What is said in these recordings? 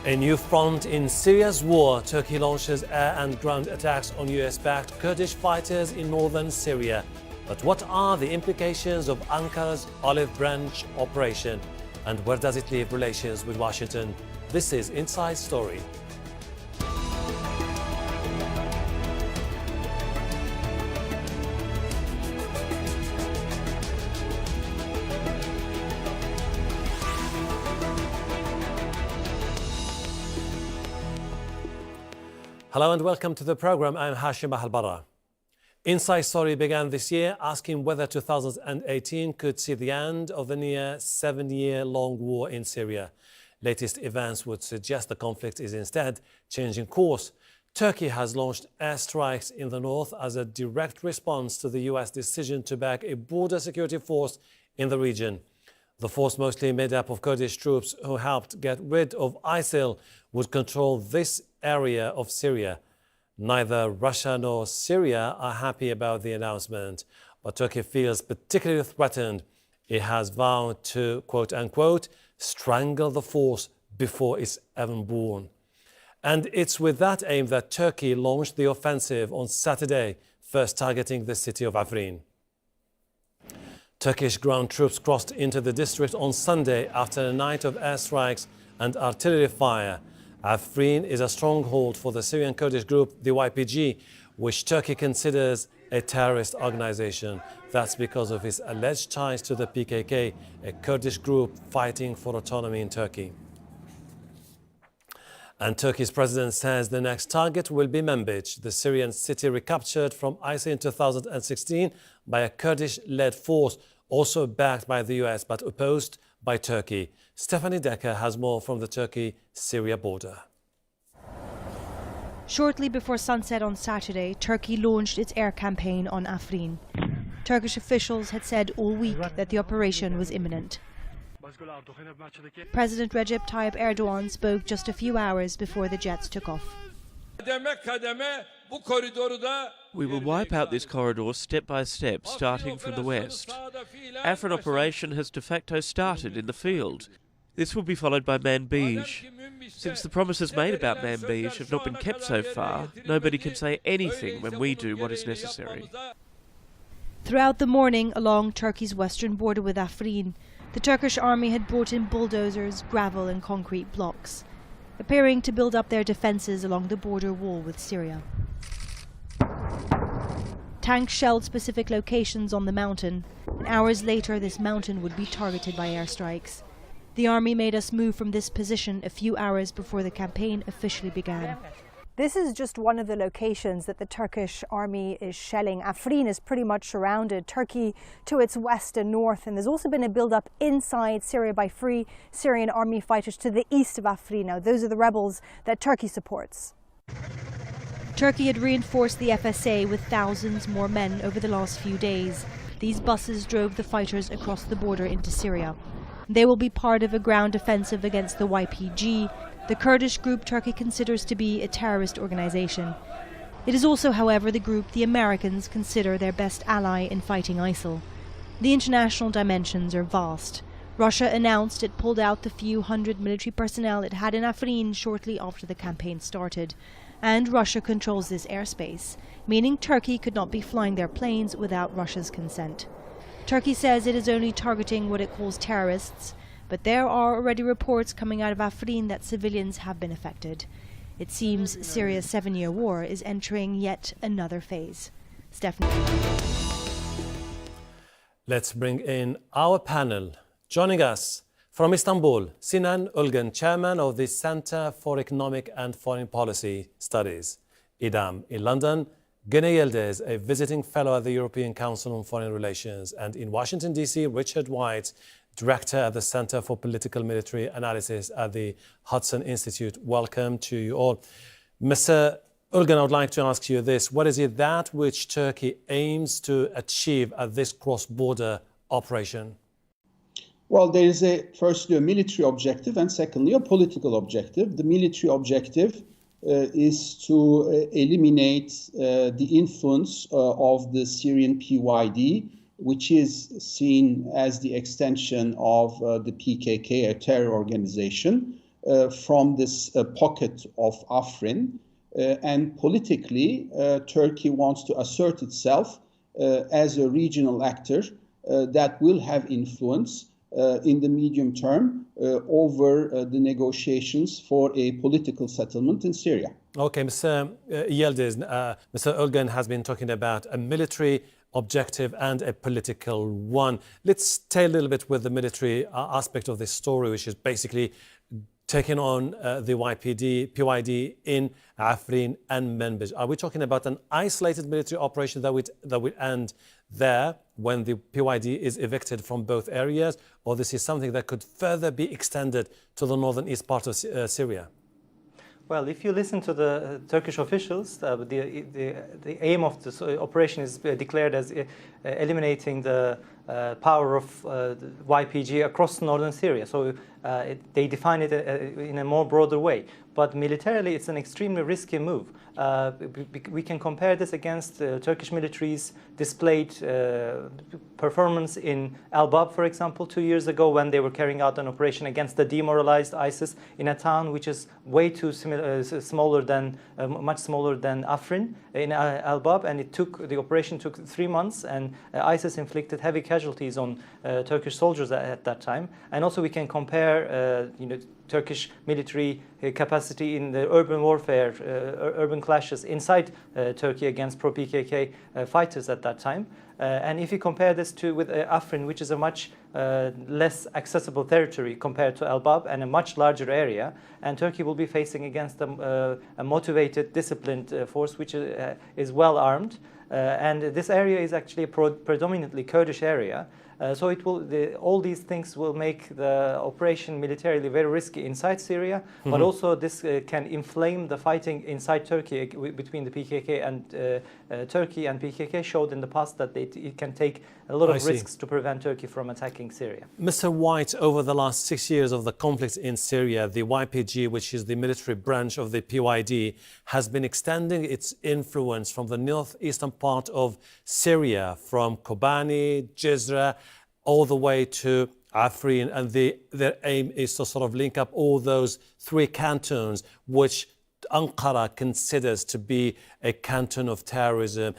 A new front in Syria's war. Turkey launches air and ground attacks on US-backed Kurdish fighters in northern Syria. But what are the implications of Ankara's Olive Branch operation? And where does it leave relations with Washington? This is Inside Story. Hello and welcome to the program. I'm Hashim Ahalbara. Inside Story began this year asking whether 2018 could see the end of the near 7-year-long war in Syria. Latest events would suggest the conflict is instead changing course. Turkey has launched airstrikes in the north as a direct response to the US decision to back a border security force in the region. The force, mostly made up of Kurdish troops who helped get rid of ISIL, would control this area of Syria. Neither Russia nor Syria are happy about the announcement, but Turkey feels particularly threatened. It has vowed to, quote-unquote, strangle the force before it's even born. And it's with that aim that Turkey launched the offensive on Saturday, first targeting the city of Afrin. Turkish ground troops crossed into the district on Sunday after a night of airstrikes and artillery fire. Efrîne is a stronghold for the Syrian Kurdish group, the YPG, which Turkey considers a terrorist organization. That's because of its alleged ties to the PKK, a Kurdish group fighting for autonomy in Turkey. And Turkey's president says the next target will be Manbij, the Syrian city recaptured from ISIL in 2016 by a Kurdish-led force, also backed by the US but opposed by Turkey. Stephanie Decker has more from the Turkey-Syria border. Shortly before sunset on Saturday, Turkey launched its air campaign on Afrin. Turkish officials had said all week that the operation was imminent. President Recep Tayyip Erdogan spoke just a few hours before the jets took off. We will wipe out this corridor step by step, starting from the west. Afrin operation has de facto started in the field. This will be followed by Manbij. Since the promises made about Manbij have not been kept so far, nobody can say anything when we do what is necessary. Throughout the morning along Turkey's western border with Afrin, the Turkish army had brought in bulldozers, gravel and concrete blocks, appearing to build up their defences along the border wall with Syria. Tanks shelled specific locations on the mountain, and hours later this mountain would be targeted by airstrikes. The army made us move from this position a few hours before the campaign officially began. This is just one of the locations that the Turkish army is shelling. Afrin is pretty much surrounded, Turkey to its west and north, and there's also been a build-up inside Syria by Free Syrian army fighters to the east of Afrin. Now, those are the rebels that Turkey supports. Turkey had reinforced the FSA with thousands more men over the last few days. These buses drove the fighters across the border into Syria. They will be part of a ground offensive against the YPG, the Kurdish group Turkey considers to be a terrorist organization. It is also, however, the group the Americans consider their best ally in fighting ISIL. The international dimensions are vast. Russia announced it pulled out the few hundred military personnel it had in Afrin shortly after the campaign started. And Russia controls this airspace, meaning Turkey could not be flying their planes without Russia's consent. Turkey says it is only targeting what it calls terrorists, but there are already reports coming out of Afrin that civilians have been affected. It seems Syria's 7-year war is entering yet another phase. Stephanie. Let's bring in our panel. Joining us from Istanbul, Sinan Ulgen, chairman of the Center for Economic and Foreign Policy Studies. Idam in London, Gene Yildiz, a visiting fellow at the European Council on Foreign Relations, and in Washington, D.C., Richard White, director at the Center for Political Military Analysis at the Hudson Institute. Welcome to you all. Mr. Ulgen, I would like to ask you this. What is it that which Turkey aims to achieve at this cross-border operation? Well, there is firstly a military objective and secondly a political objective. The military objective is to eliminate the influence of the Syrian PYD, which is seen as the extension of the PKK, a terror organization. from this pocket of Afrin. And politically, Turkey wants to assert itself as a regional actor that will have influence in the medium term over the negotiations for a political settlement in Syria. Okay, Mr. Yildiz, Mr. Ulgen has been talking about a military objective and a political one. Let's stay a little bit with the military aspect of this story, which is basically taking on the PYD in Afrin and Manbij. Are we talking about an isolated military operation that would end there when the PYD is evicted from both areas, or this is something that could further be extended to the northern east part of Syria? Well, if you listen to the Turkish officials, the aim of this operation is declared as eliminating the power of YPG across northern Syria. So they define it in a more broader way. But militarily, it's an extremely risky move. We can compare this against Turkish military's displayed performance in Al-Bab, for example, 2 years ago when they were carrying out an operation against the demoralized ISIS in a town which is way too smaller than, much smaller than Afrin in Al-Bab, and the operation took 3 months, and ISIS inflicted heavy casualties on Turkish soldiers at that time. And also we can compare, Turkish military capacity in the urban warfare, urban clashes inside Turkey against pro-PKK fighters at that time. And if you compare this with Afrin, which is a much less accessible territory compared to Al-Bab and a much larger area, and Turkey will be facing against a motivated, disciplined force which is well armed. And this area is actually a predominantly Kurdish area. So all these things will make the operation militarily very risky inside Syria, but also this can inflame the fighting inside Turkey between the PKK and Turkey, and PKK showed in the past that it can take a lot of risks to prevent Turkey from attacking Syria. Mr. White, over the last 6 years of the conflict in Syria, the YPG, which is the military branch of the PYD, has been extending its influence from the northeastern part of Syria, from Kobani, Jazeera, all the way to Afrin, and their aim is to sort of link up all those 3 cantons, which Ankara considers to be a canton of terrorism.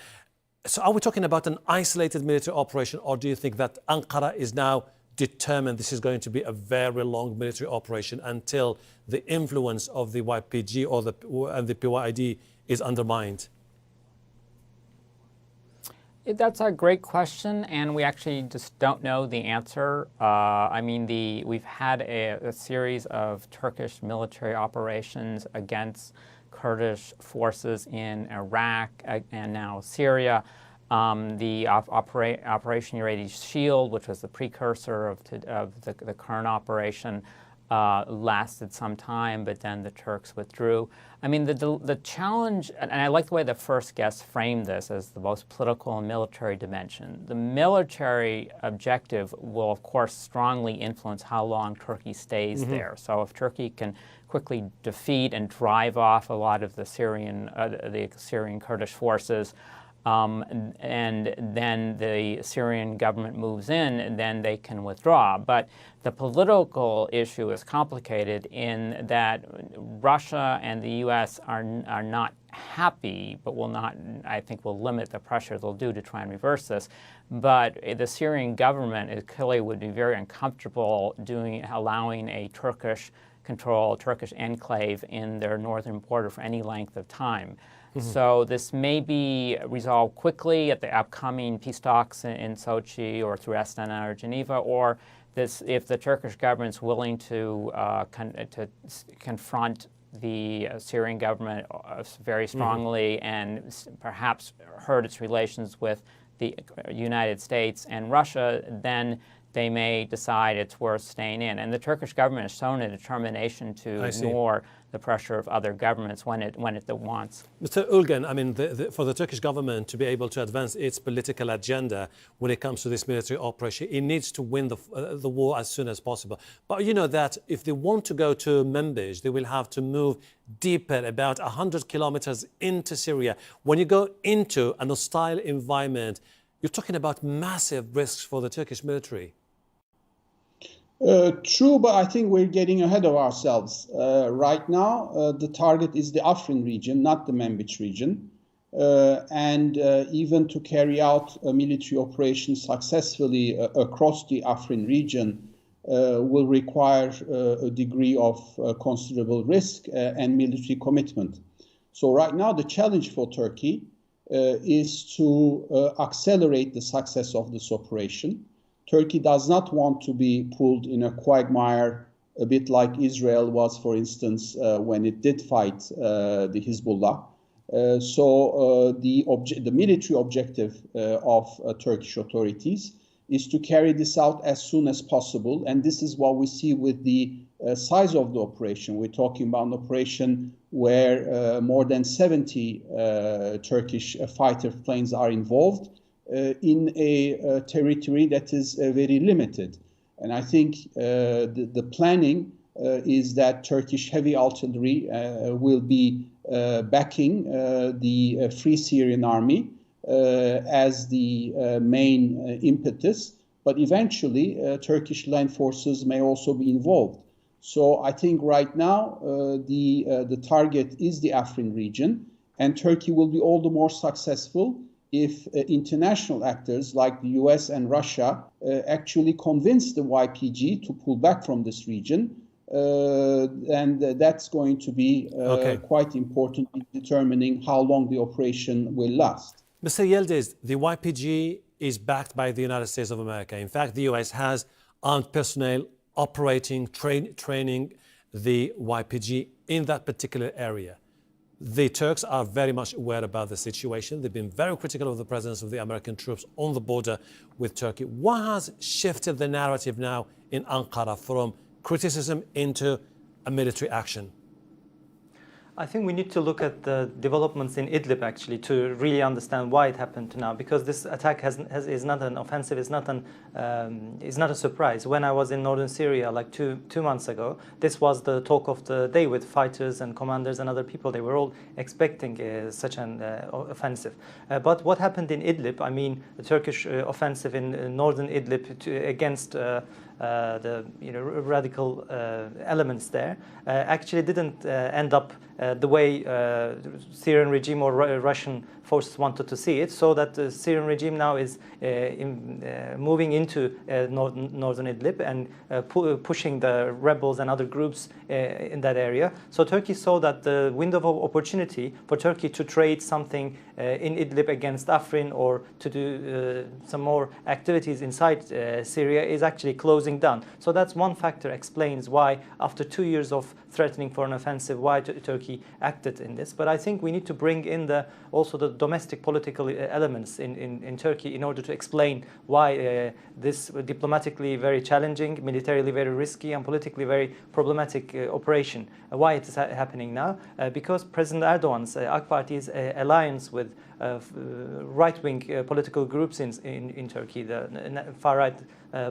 So are we talking about an isolated military operation, or do you think that Ankara is now determined this is going to be a very long military operation until the influence of the YPG and the PYD is undermined? That's a great question, and we actually just don't know the answer. We've had a series of Turkish military operations against Kurdish forces in Iraq and now Syria. The Operation Eurasian Shield, which was the precursor of the current operation, lasted some time, but then the Turks withdrew. The challenge, and I like the way the first guest framed this as the most political and military dimension. The military objective will, of course, strongly influence how long Turkey stays there. So if Turkey can quickly defeat and drive off a lot of the Syrian Kurdish forces, and then the Syrian government moves in, and then they can withdraw. But the political issue is complicated in that Russia and the U.S. are not happy, but will limit the pressure they'll do to try and reverse this. But the Syrian government clearly would be very uncomfortable allowing a Turkish enclave in their northern border for any length of time. So this may be resolved quickly at the upcoming peace talks in Sochi or through Astana or Geneva, or if the Turkish government's willing to confront the Syrian government very strongly and perhaps hurt its relations with the United States and Russia, then they may decide it's worth staying in. And the Turkish government has shown a determination to ignore the pressure of other governments when it wants. Mr. Ulgen, for the Turkish government to be able to advance its political agenda when it comes to this military operation, it needs to win the war as soon as possible. But you know that if they want to go to Manbij, they will have to move deeper, about 100 kilometers into Syria. When you go into an hostile environment, you're talking about massive risks for the Turkish military. True, but I think we're getting ahead of ourselves. Right now, the target is the Afrin region, not the Manbij region. And even to carry out a military operation successfully across the Afrin region will require a degree of considerable risk and military commitment. So right now, the challenge for Turkey is to accelerate the success of this operation. Turkey does not want to be pulled in a quagmire, a bit like Israel was, for instance, when it did fight the Hezbollah. So the military objective of Turkish authorities is to carry this out as soon as possible. And this is what we see with the size of the operation. We're talking about an operation where more than 70 Turkish fighter planes are involved in a territory that is very limited. And I think the planning is that Turkish heavy artillery will be backing the Free Syrian Army as the main impetus, but eventually Turkish land forces may also be involved. So I think right now the target is the Afrin region, and Turkey will be all the more successful if international actors like the US and Russia actually convince the YPG to pull back from this region. And that's going to be quite important in determining how long the operation will last. Mr. Yildiz, the YPG is backed by the United States of America. In fact, the US has armed personnel operating, training the YPG in that particular area. The Turks are very much aware about the situation. They've been very critical of the presence of the American troops on the border with Turkey. What has shifted the narrative now in Ankara from criticism into a military action? I think we need to look at the developments in Idlib actually to really understand why it happened now, because this attack is not an offensive, is not a surprise. When I was in northern Syria like two months ago, this was the talk of the day with fighters and commanders and other people. They were all expecting such an offensive. But what happened in Idlib, I mean the Turkish offensive in northern Idlib against the radical elements there actually didn't end up the way Syrian regime or Russian forces wanted to see it, so that the Syrian regime now is moving into northern Idlib and pushing the rebels and other groups in that area. So Turkey saw that the window of opportunity for Turkey to trade something in Idlib against Afrin or to do some more activities inside Syria is actually closing down. So that's one factor explains why after 2 years of threatening for an offensive, why Turkey acted in this. But I think we need to bring in also the domestic political elements in Turkey in order to explain why this diplomatically very challenging, militarily very risky, and politically very problematic operation, why it is happening now. Because President Erdogan's AK Parti's alliance with right-wing political groups in Turkey, the far-right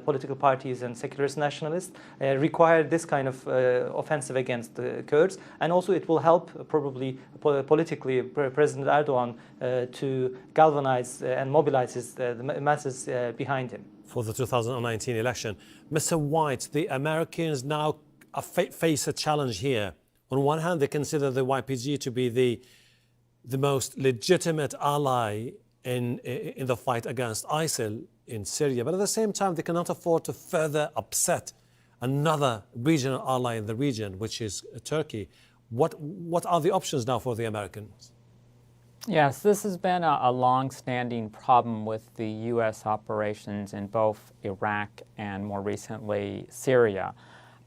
political parties and secularist nationalists, require this kind of offensive against the Kurds, and also it will help probably politically President Erdogan to galvanize and mobilize the masses behind him. For the 2019 election. Mr. White, the Americans now face a challenge here. On one hand, they consider the YPG to be the most legitimate ally in the fight against ISIL in Syria, but at the same time, they cannot afford to further upset another regional ally in the region, which is Turkey. What are the options now for the Americans? Yes, this has been a long-standing problem with the U.S. operations in both Iraq and more recently Syria.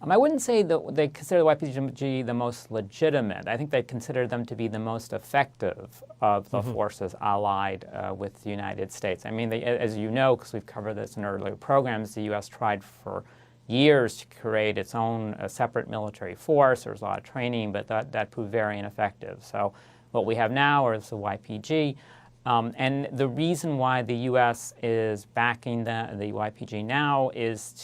I wouldn't say that they consider the YPG the most legitimate. I think they consider them to be the most effective of the forces allied with the United States. I mean, as you know, because we've covered this in earlier programs, the U.S. tried for years to create its own separate military force. There was a lot of training, but that proved very ineffective. So what we have now is the YPG. And the reason why the U.S. is backing the YPG now is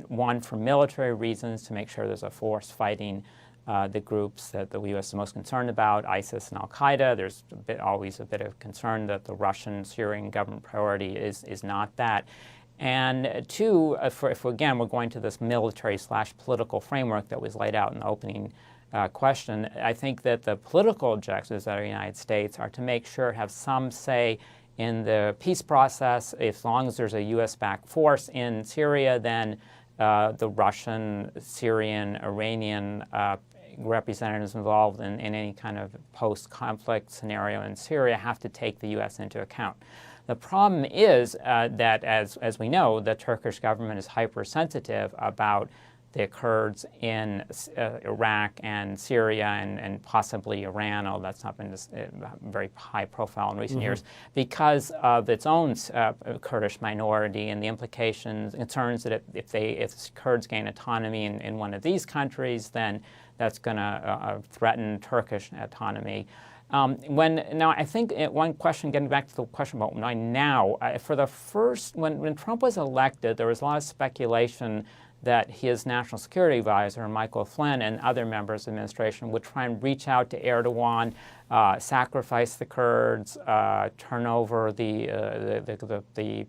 one, for military reasons, to make sure there's a force fighting the groups that the U.S. is most concerned about, ISIS and al-Qaeda. There's always a bit of concern that the Russian Syrian government priority is not that. And two, if again we're going to this military/political framework that was laid out in the opening question, I think that the political objectives of the United States are to make sure it have some say in the peace process. As long as there's a U.S.-backed force in Syria, then the Russian, Syrian, Iranian representatives involved in any kind of post-conflict scenario in Syria have to take the U.S. into account. The problem is that, as we know, the Turkish government is hypersensitive about the Kurds in Iraq and Syria and possibly Iran, although that's not been very high profile in recent years, because of its own Kurdish minority and the implications, concerns that if Kurds gain autonomy in one of these countries, then that's going to threaten Turkish autonomy. Now, I think one question, getting back to the question about why now, for the first, when Trump was elected, there was a lot of speculation that his national security advisor, Michael Flynn, and other members of the administration would try and reach out to Erdogan, sacrifice the Kurds, turn over the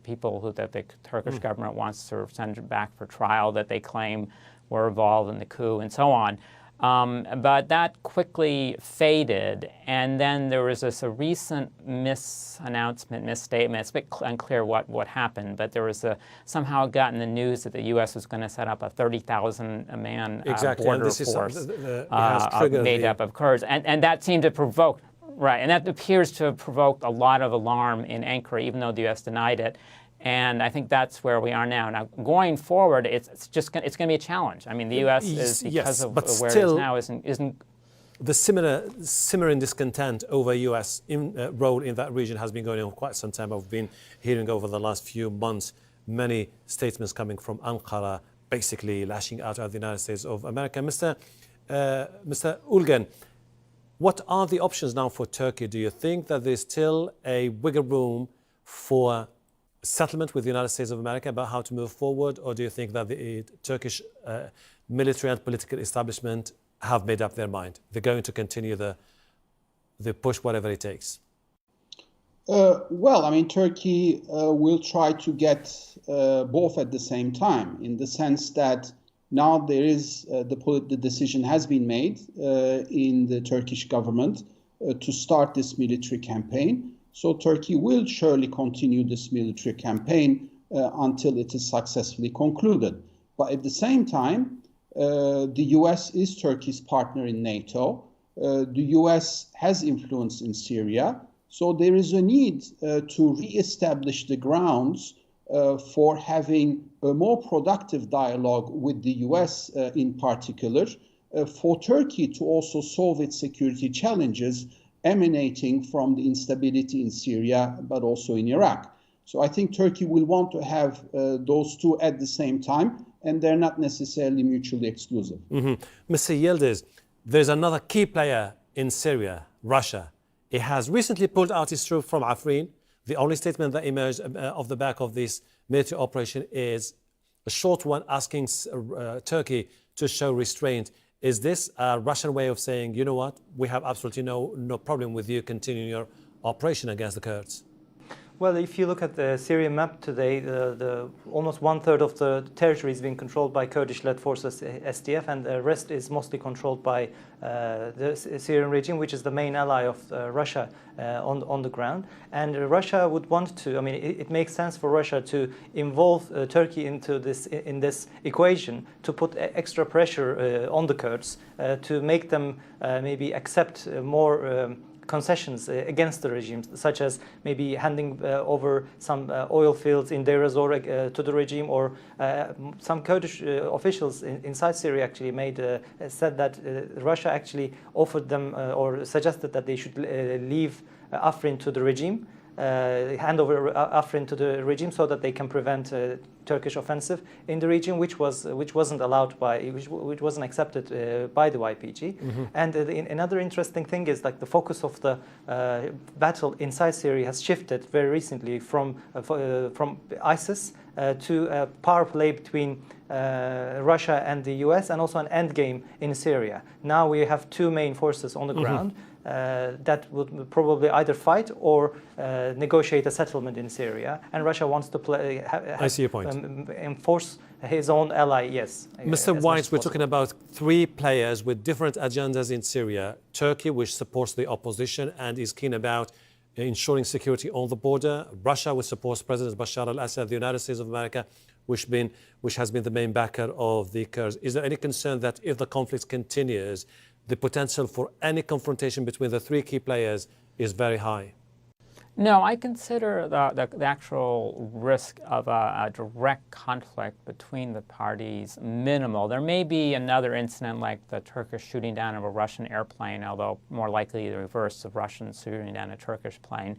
people that the Turkish government wants to send back for trial that they claim were involved in the coup, and so on. But that quickly faded, and then there was a recent misstatement. It's a bit unclear what happened, but there was somehow gotten the news that the U.S. was going to set up a 30,000-man border force made up of Kurds, and that seemed to provoke, and that appears to have provoked a lot of alarm in Ankara, even though the U.S. denied it. And I think that's where we are now. Now, going forward, it's going to be a challenge. I mean, the U.S. is, because of where it is now, isn't. The simmering discontent over U.S. role in that region has been going on for quite some time. I've been hearing over the last few months many statements coming from Ankara, basically lashing out at the United States of America. Mr. Ulgen, what are the options now for Turkey? Do you think that there's still a wiggle room for settlement with the United States of America about how to move forward, or do you think that the Turkish military and political establishment have made up their mind? They're going to continue the push, whatever it takes. Well, I mean, Turkey will try to get both at the same time, in the sense that now there is the decision has been made in the Turkish government to start this military campaign. So Turkey will surely continue this military campaign until it is successfully concluded. But at the same time, the U.S. is Turkey's partner in NATO. The U.S. has influence in Syria. So there is a need to re-establish the grounds for having a more productive dialogue with the U.S. In particular, for Turkey to also solve its security challenges emanating from the instability in Syria, but also in Iraq. So I think Turkey will want to have those two at the same time, and they're not necessarily mutually exclusive. Mr. Yildiz, there's another key player in Syria, Russia. It has recently pulled out its troops from Afrin. The only statement that emerged off the back of this military operation is a short one asking Turkey to show restraint. Is this a Russian way of saying, you know what, we have absolutely no problem with you continuing your operation against the Kurds? Well, if you look at the Syrian map today, almost 1/3 of the territory is being controlled by Kurdish-led forces, SDF, and the rest is mostly controlled by the Syrian regime, which is the main ally of Russia on the ground. And Russia would want to, I mean, it makes sense for Russia to involve Turkey into in this equation, to put extra pressure on the Kurds, to make them maybe accept more concessions against the regime, such as maybe handing over some oil fields in Deir ez-Zor to the regime, or some Kurdish officials inside Syria actually said that Russia actually offered them or suggested that they should leave Afrin to the regime, hand over Afrin to the regime so that they can prevent Turkish offensive in the region, which wasn't allowed which wasn't accepted by the YPG. And another interesting thing is like the focus of the battle inside Syria has shifted very recently from ISIS to a power play between Russia and the US, and also an endgame in Syria. Now we have two main forces on the ground that would probably either fight or negotiate a settlement in Syria. And Russia wants to I see your point. Enforce his own ally, yes. Mr. White, we're talking about three players with different agendas in Syria. Turkey, which supports the opposition and is keen about ensuring security on the border. Russia, which supports President Bashar al-Assad. The United States of America, which has been the main backer of the Kurds. Is there any concern that if the conflict continues, the potential for any confrontation between the three key players is very high? No, I consider the actual risk of a direct conflict between the parties minimal. There may be another incident like the Turkish shooting down of a Russian airplane, although more likely the reverse of Russians shooting down a Turkish plane.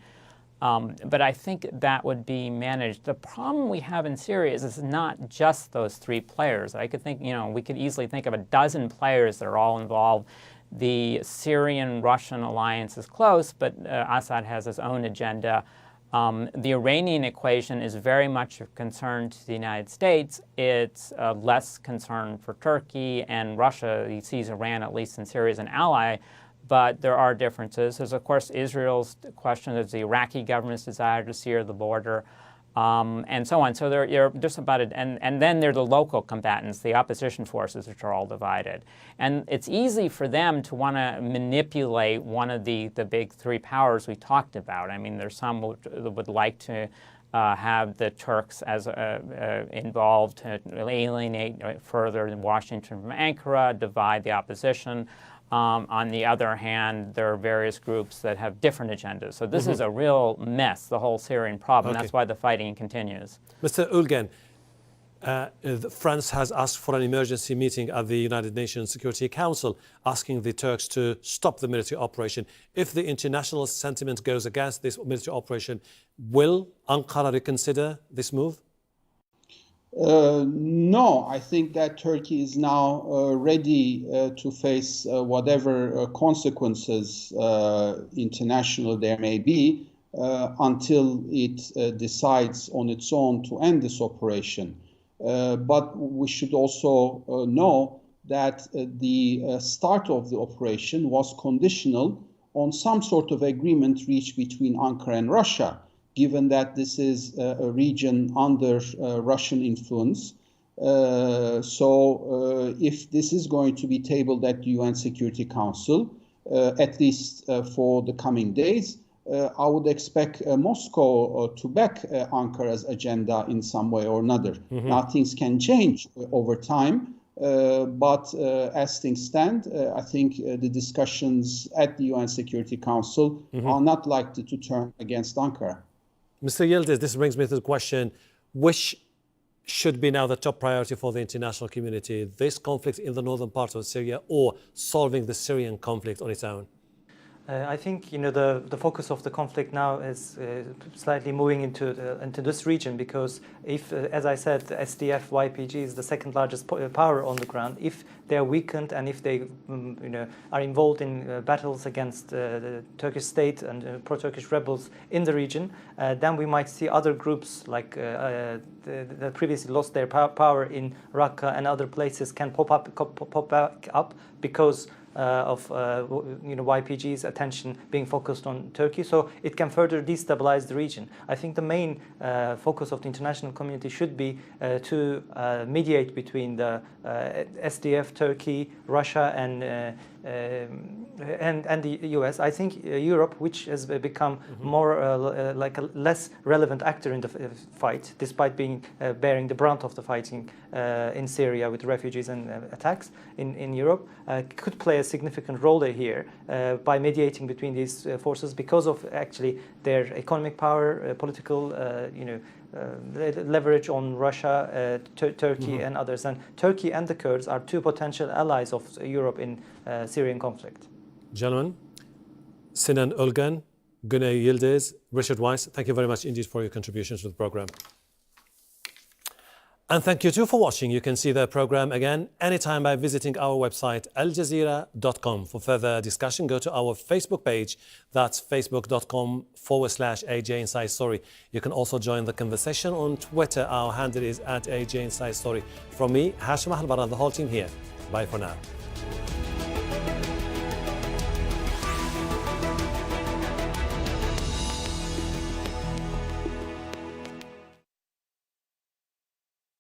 But I think that would be managed. The problem we have in Syria is it's not just those three players. I could think, we could easily think of a dozen players that are all involved. The Syrian-Russian alliance is close, but Assad has his own agenda. The Iranian equation is very much of concern to the United States. It's less concern for Turkey, and Russia sees Iran, at least in Syria, as an ally. But there are differences. There's, of course, Israel's question. There's the Iraqi government's desire to secure the border, and so on. So you're just about it. And then there are the local combatants, the opposition forces, which are all divided. And it's easy for them to want to manipulate one of the big three powers we talked about. I mean, there's some that would like to have the Turks as involved to alienate further Washington from Ankara, divide the opposition. On the other hand, there are various groups that have different agendas. So this is a real mess, the whole Syrian problem. Okay. That's why the fighting continues. Mr. Ulgen, France has asked for an emergency meeting at the United Nations Security Council, asking the Turks to stop the military operation. If the international sentiment goes against this military operation, will Ankara reconsider this move? No, I think that Turkey is now ready to face whatever consequences international there may be until it decides on its own to end this operation. But we should also know that the start of the operation was conditional on some sort of agreement reached between Ankara and Russia, given that this is a region under Russian influence. So if this is going to be tabled at the UN Security Council, at least for the coming days, I would expect Moscow to back Ankara's agenda in some way or another. Now, things can change over time, but as things stand, I think the discussions at the UN Security Council are not likely to turn against Ankara. Mr. Yildiz, this brings me to the question, which should be now the top priority for the international community, this conflict in the northern part of Syria or solving the Syrian conflict on its own? I think the focus of the conflict now is slightly moving into this region, because if, as I said, the SDF YPG is the second largest power on the ground. If they are weakened and if they are involved in battles against the Turkish state and pro-Turkish rebels in the region, then we might see other groups like that previously lost their power in Raqqa and other places can pop back up because of YPG's attention being focused on Turkey, so it can further destabilize the region. I think the main focus of the international community should be to mediate between the SDF, Turkey, Russia, and the US. I think Europe, which has become more like a less relevant actor in the fight, despite being bearing the brunt of the fighting in Syria with refugees and attacks in Europe, could play a significant role here by mediating between these forces because of actually their economic power, political leverage on Russia, Turkey and others. And Turkey and the Kurds are two potential allies of Europe in Syrian conflict. Gentlemen, Sinan Ulgen, Güney Yildiz, Richard Weiss, thank you very much indeed for your contributions to the program. And thank you too for watching. You can see the program again anytime by visiting our website aljazeera.com. For further discussion, go to our Facebook page. That's facebook.com/AJ Inside Story. You can also join the conversation on Twitter. Our handle is @AJ Inside Story. From me, Hashim Al-Bara, and the whole team here. Bye for now.